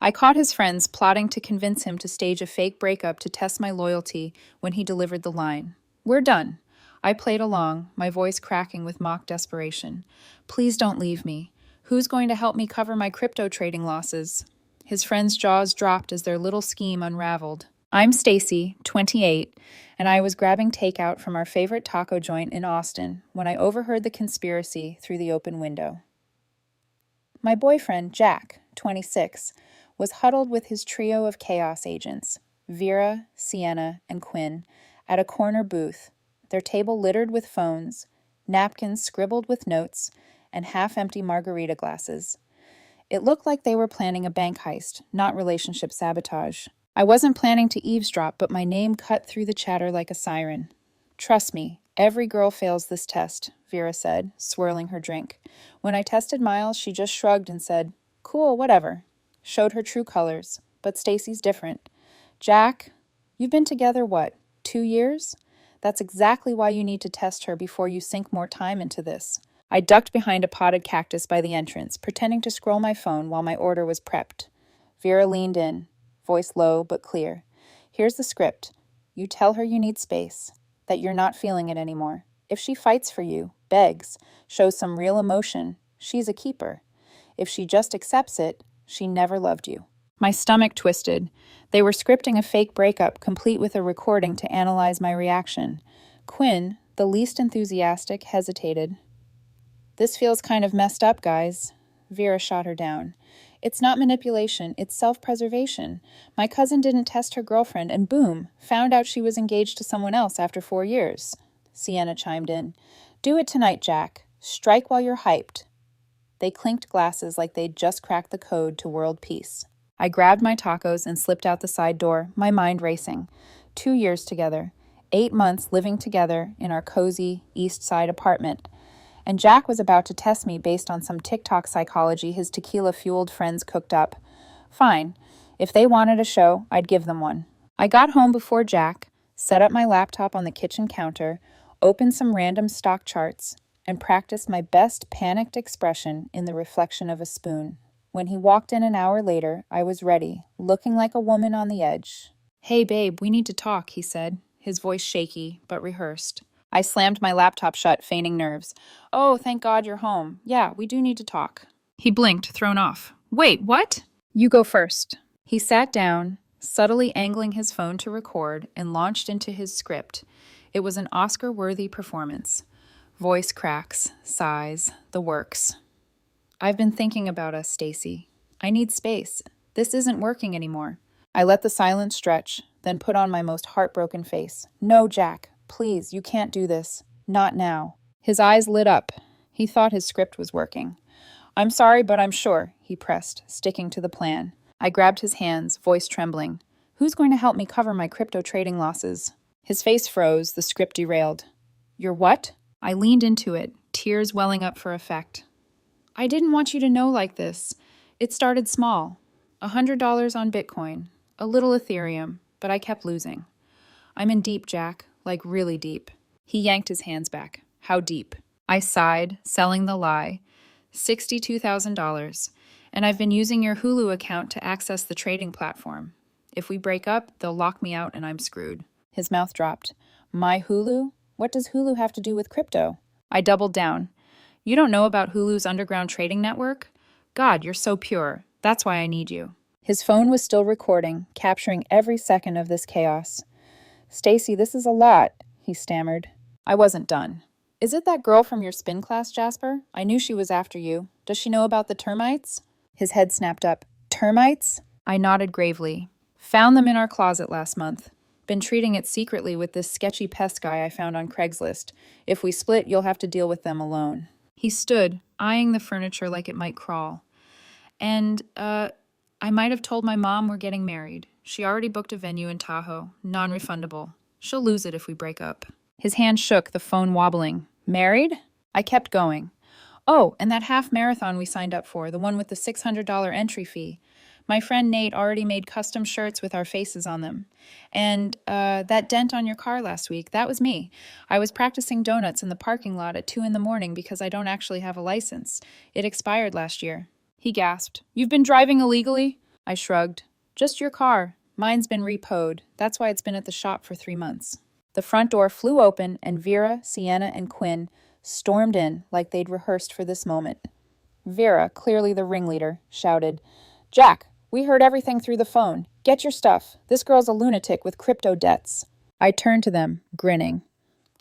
I caught his friends plotting to convince him to stage a fake breakup to test my loyalty when he delivered the line. "We're done." I played along, my voice cracking with mock desperation. "Please don't leave me. Who's going to help me cover my crypto trading losses?" His friends' jaws dropped as their little scheme unraveled. I'm Stacy, 28, and I was grabbing takeout from our favorite taco joint in Austin when I overheard the conspiracy through the open window. My boyfriend, Jack, 26, was huddled with his trio of chaos agents, Vera, Sienna, and Quinn, at a corner booth, their table littered with phones, napkins scribbled with notes, and half-empty margarita glasses. It looked like they were planning a bank heist, not relationship sabotage. I wasn't planning to eavesdrop, but my name cut through the chatter like a siren. "Trust me, every girl fails this test," Vera said, swirling her drink. When I tested Miles, she just shrugged and said, "Cool, whatever." Showed her true colors, but Stacy's different. "Jack, you've been together, what, 2 years? That's exactly why you need to test her before you sink more time into this." I ducked behind a potted cactus by the entrance, pretending to scroll my phone while my order was prepped. Vera leaned in, voice low but clear. "Here's the script. You tell her you need space, that you're not feeling it anymore. If she fights for you, begs, shows some real emotion, she's a keeper. If she just accepts it, she never loved you." My stomach twisted. They were scripting a fake breakup, complete with a recording to analyze my reaction. Quinn, the least enthusiastic, hesitated. "This feels kind of messed up, guys." Vera shot her down. "It's not manipulation, it's self-preservation. My cousin didn't test her girlfriend and boom, found out she was engaged to someone else after 4 years. Sienna chimed in. "Do it tonight, Jack. Strike while you're hyped." They clinked glasses like they'd just cracked the code to world peace. I grabbed my tacos and slipped out the side door, my mind racing. 2 years together. 8 months living together in our cozy East Side apartment. And Jack was about to test me based on some TikTok psychology his tequila-fueled friends cooked up. Fine. If they wanted a show, I'd give them one. I got home before Jack, set up my laptop on the kitchen counter, opened some random stock charts, and practiced my best panicked expression in the reflection of a spoon. When he walked in an hour later, I was ready, looking like a woman on the edge. "Hey, babe, we need to talk," he said, his voice shaky, but rehearsed. I slammed my laptop shut, feigning nerves. "Oh, thank God you're home. Yeah, we do need to talk." He blinked, thrown off. "Wait, what?" "You go first." He sat down, subtly angling his phone to record, and launched into his script. It was an Oscar-worthy performance. Voice cracks, sighs, the works. "I've been thinking about us, Stacy. I need space. This isn't working anymore." I let the silence stretch, then put on my most heartbroken face. "No, Jack. Please, you can't do this. Not now." His eyes lit up. He thought his script was working. "I'm sorry, but I'm sure," he pressed, sticking to the plan. I grabbed his hands, voice trembling. "Who's going to help me cover my crypto trading losses?" His face froze, the script derailed. "You're what?" I leaned into it, tears welling up for effect. "I didn't want you to know like this. It started small. $100 on Bitcoin, a little Ethereum, but I kept losing. I'm in deep, Jack. Like really deep." He yanked his hands back. "How deep?" I sighed, selling the lie. $62,000. And I've been using your Hulu account to access the trading platform. If we break up, they'll lock me out and I'm screwed." His mouth dropped. "My Hulu? What does Hulu have to do with crypto?" I doubled down. "You don't know about Hulu's underground trading network? God, you're so pure. That's why I need you." His phone was still recording, capturing every second of this chaos. "Stacy, this is a lot," he stammered. I wasn't done. "Is it that girl from your spin class, Jasper? I knew she was after you. Does she know about the termites?" His head snapped up. "Termites?" I nodded gravely. "Found them in our closet last month. Been treating it secretly with this sketchy pest guy I found on Craigslist. If we split, you'll have to deal with them alone." He stood, eyeing the furniture like it might crawl. And, I might have told my mom we're getting married. She already booked a venue in Tahoe, non-refundable. She'll lose it if we break up." His hand shook, the phone wobbling. "Married?" I kept going. "Oh, and that half marathon we signed up for, the one with the $600 entry fee. My friend Nate already made custom shirts with our faces on them. And, that dent on your car last week, that was me. I was practicing donuts in the parking lot at 2 a.m. because I don't actually have a license. It expired last year." He gasped. "You've been driving illegally?" I shrugged. Just your car. Mine's been repoed. That's why it's been at the shop for 3 months. The front door flew open, and Vera, Sienna, and Quinn stormed in like they'd rehearsed for this moment. Vera, clearly the ringleader, shouted, Jack, we heard everything through the phone. Get your stuff. This girl's a lunatic with crypto debts. I turned to them, grinning.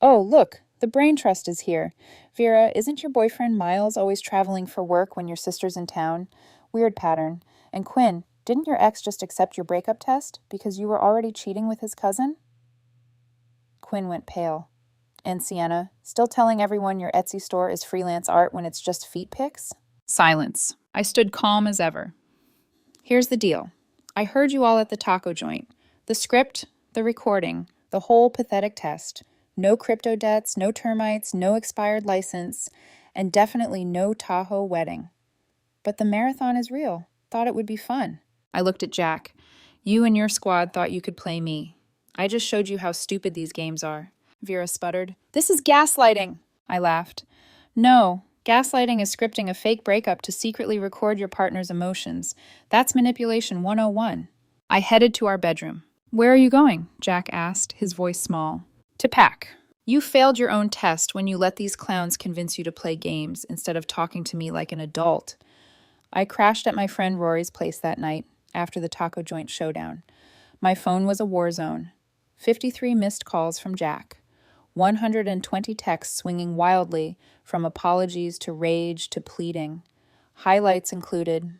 Oh, look, the brain trust is here. Vera, isn't your boyfriend Miles always traveling for work when your sister's in town? Weird pattern. And Quinn, didn't your ex just accept your breakup test because you were already cheating with his cousin? Quinn went pale. And Sienna, still telling everyone your Etsy store is freelance art when it's just feet pics? Silence. I stood calm as ever. Here's the deal. I heard you all at the taco joint. The script, the recording, the whole pathetic test. No crypto debts, no termites, no expired license, and definitely no Tahoe wedding. But the marathon is real. Thought it would be fun. I looked at Jack. You and your squad thought you could play me. I just showed you how stupid these games are. Vera sputtered. This is gaslighting. I laughed. No, gaslighting is scripting a fake breakup to secretly record your partner's emotions. That's manipulation 101. I headed to our bedroom. Where are you going? Jack asked, his voice small. To pack. You failed your own test when you let these clowns convince you to play games instead of talking to me like an adult. I crashed at my friend Rory's place that night after the taco joint showdown. My phone was a war zone. 53 missed calls from Jack. 120 texts swinging wildly from apologies to rage to pleading. Highlights included,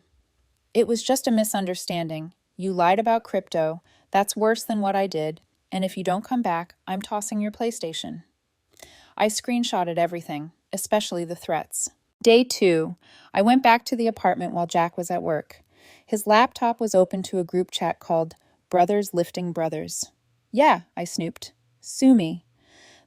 it was just a misunderstanding. You lied about crypto. That's worse than what I did. And if you don't come back, I'm tossing your PlayStation. I screenshotted everything, especially the threats. Day 2, I went back to the apartment while Jack was at work. His laptop was open to a group chat called Brothers Lifting Brothers. Yeah, I snooped. Sue me.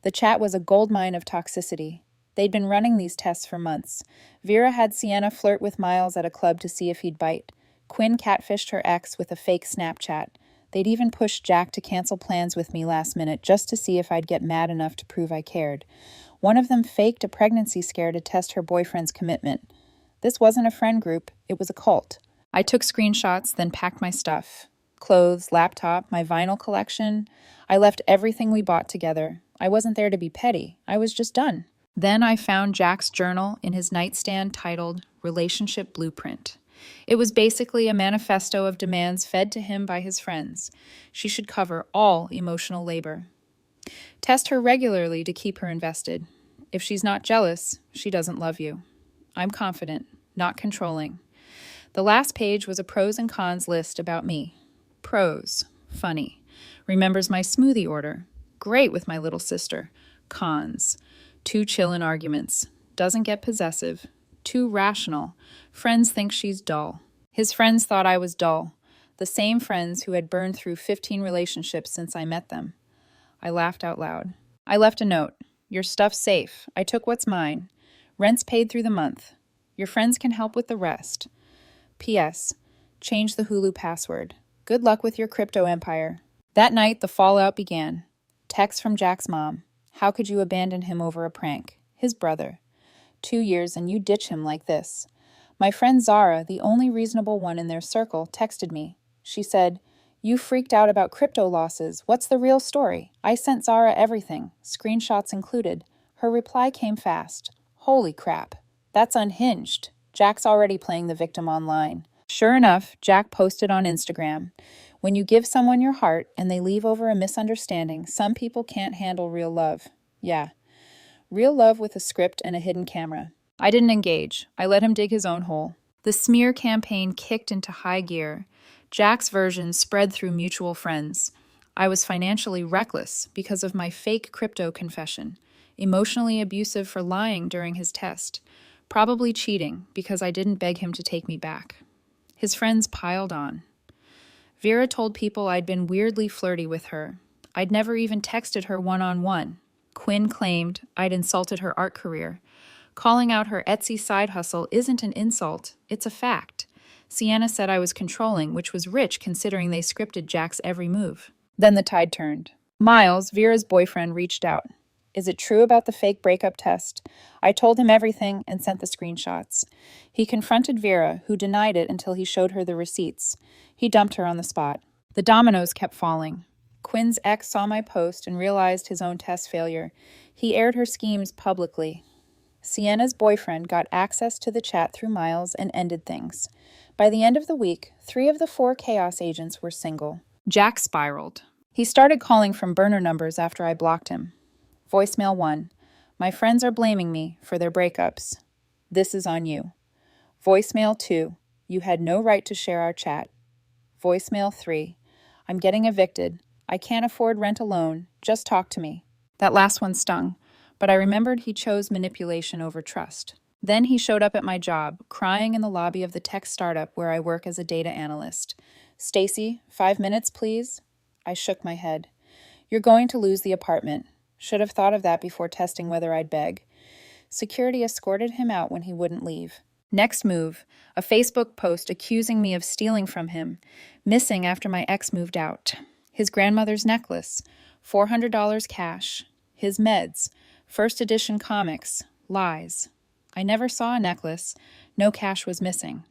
The chat was a goldmine of toxicity. They'd been running these tests for months. Vera had Sienna flirt with Miles at a club to see if he'd bite. Quinn catfished her ex with a fake Snapchat. They'd even pushed Jack to cancel plans with me last minute just to see if I'd get mad enough to prove I cared. One of them faked a pregnancy scare to test her boyfriend's commitment. This wasn't a friend group, it was a cult. I took screenshots, then packed my stuff. Clothes, laptop, my vinyl collection. I left everything we bought together. I wasn't there to be petty. I was just done. Then I found Jack's journal in his nightstand titled Relationship Blueprint. It was basically a manifesto of demands fed to him by his friends. She should cover all emotional labor. Test her regularly to keep her invested. If she's not jealous, she doesn't love you. I'm confident, not controlling. The last page was a pros and cons list about me. Pros, funny. Remembers my smoothie order. Great with my little sister. Cons, too chill in arguments. Doesn't get possessive. Too rational. Friends think she's dull. His friends thought I was dull. The same friends who had burned through 15 relationships since I met them. I laughed out loud. I left a note. Your stuff's safe. I took what's mine. Rent's paid through the month. Your friends can help with the rest. P.S. Change the Hulu password. Good luck with your crypto empire. That night, the fallout began. Text from Jack's mom. How could you abandon him over a prank? His brother. 2 years and you ditch him like this. My friend Zara, the only reasonable one in their circle, texted me. She said, you freaked out about crypto losses. What's the real story? I sent Zara everything, screenshots included. Her reply came fast. Holy crap. That's unhinged. Jack's already playing the victim online. Sure enough, Jack posted on Instagram. When you give someone your heart and they leave over a misunderstanding, some people can't handle real love. Yeah. Real love with a script and a hidden camera. I didn't engage. I let him dig his own hole. The smear campaign kicked into high gear. Jack's version spread through mutual friends. I was financially reckless because of my fake crypto confession. Emotionally abusive for lying during his test. Probably cheating because I didn't beg him to take me back. His friends piled on. Vera told people I'd been weirdly flirty with her. I'd never even texted her one-on-one. Quinn claimed I'd insulted her art career. Calling out her Etsy side hustle isn't an insult, it's a fact. Sienna said I was controlling, which was rich considering they scripted Jack's every move. Then the tide turned. Miles, Vera's boyfriend, reached out. Is it true about the fake breakup test? I told him everything and sent the screenshots. He confronted Vera, who denied it until he showed her the receipts. He dumped her on the spot. The dominoes kept falling. Quinn's ex saw my post and realized his own test failure. He aired her schemes publicly. Sienna's boyfriend got access to the chat through Miles and ended things. By the end of the week, 3 of the 4 chaos agents were single. Jack spiraled. He started calling from burner numbers after I blocked him. Voicemail 1. My friends are blaming me for their breakups. This is on you. Voicemail 2. You had no right to share our chat. Voicemail 3. I'm getting evicted. I can't afford rent alone. Just talk to me. That last one stung, but I remembered he chose manipulation over trust. Then he showed up at my job, crying in the lobby of the tech startup where I work as a data analyst. Stacy, 5 minutes, please? I shook my head. You're going to lose the apartment. Should have thought of that before testing whether I'd beg. Security escorted him out when he wouldn't leave. Next move, a Facebook post accusing me of stealing from him, missing after my ex moved out. His grandmother's necklace, $400 cash. His meds, first edition comics, lies. I never saw a necklace. No cash was missing.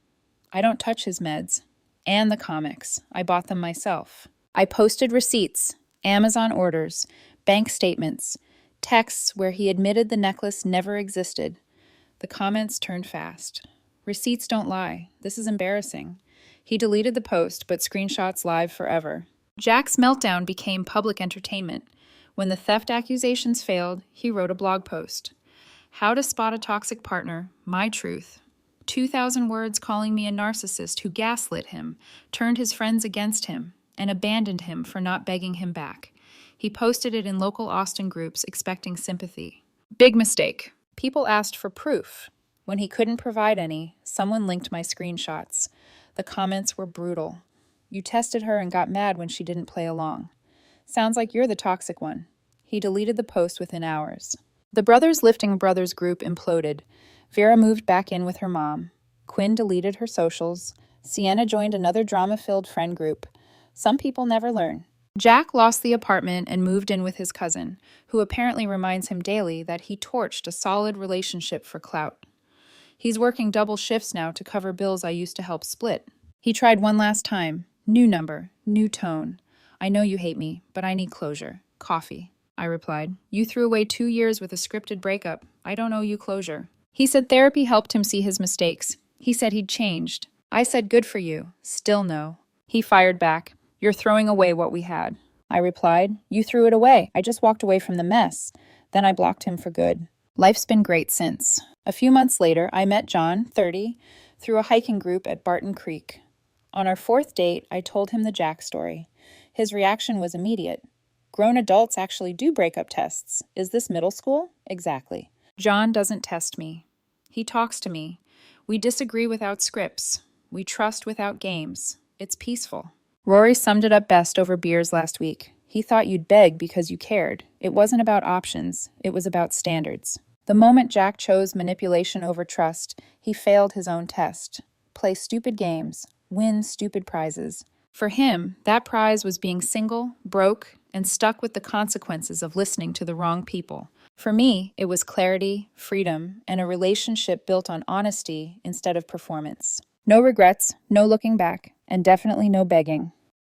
I don't touch his meds. And the comics. I bought them myself. I posted receipts, Amazon orders, bank statements, texts where he admitted the necklace never existed. The comments turned fast. Receipts don't lie. This is embarrassing. He deleted the post, but screenshots live forever. Jack's meltdown became public entertainment. When the theft accusations failed, he wrote a blog post. How to spot a toxic partner, my truth. 2,000 words calling me a narcissist who gaslit him, turned his friends against him, and abandoned him for not begging him back. He posted it in local Austin groups expecting sympathy. Big mistake. People asked for proof. When he couldn't provide any, someone linked my screenshots. The comments were brutal. You tested her and got mad when she didn't play along. Sounds like you're the toxic one. He deleted the post within hours. The Brothers Lifting Brothers group imploded. Vera moved back in with her mom. Quinn deleted her socials. Sienna joined another drama-filled friend group. Some people never learn. Jack lost the apartment and moved in with his cousin, who apparently reminds him daily that he torched a solid relationship for clout. He's working double shifts now to cover bills I used to help split. He tried one last time. New number, new tone. I know you hate me, but I need closure. Coffee. I replied. You threw away 2 years with a scripted breakup. I don't owe you closure. He said therapy helped him see his mistakes. He said he'd changed. I said good for you. Still no. He fired back. You're throwing away what we had. I replied. You threw it away. I just walked away from the mess. Then I blocked him for good. Life's been great since. A few months later, I met John, 30, through a hiking group at Barton Creek. On our 4th date, I told him the Jack story. His reaction was immediate. Grown adults actually do breakup tests. Is this middle school? Exactly. John doesn't test me. He talks to me. We disagree without scripts. We trust without games. It's peaceful. Rory summed it up best over beers last week. He thought you'd beg because you cared. It wasn't about options. It was about standards. The moment Jack chose manipulation over trust, he failed his own test. Play stupid games. Win stupid prizes. For him, that prize was being single, broke, and stuck with the consequences of listening to the wrong people. For me, it was clarity, freedom, and a relationship built on honesty instead of performance. No regrets, no looking back, and definitely no begging.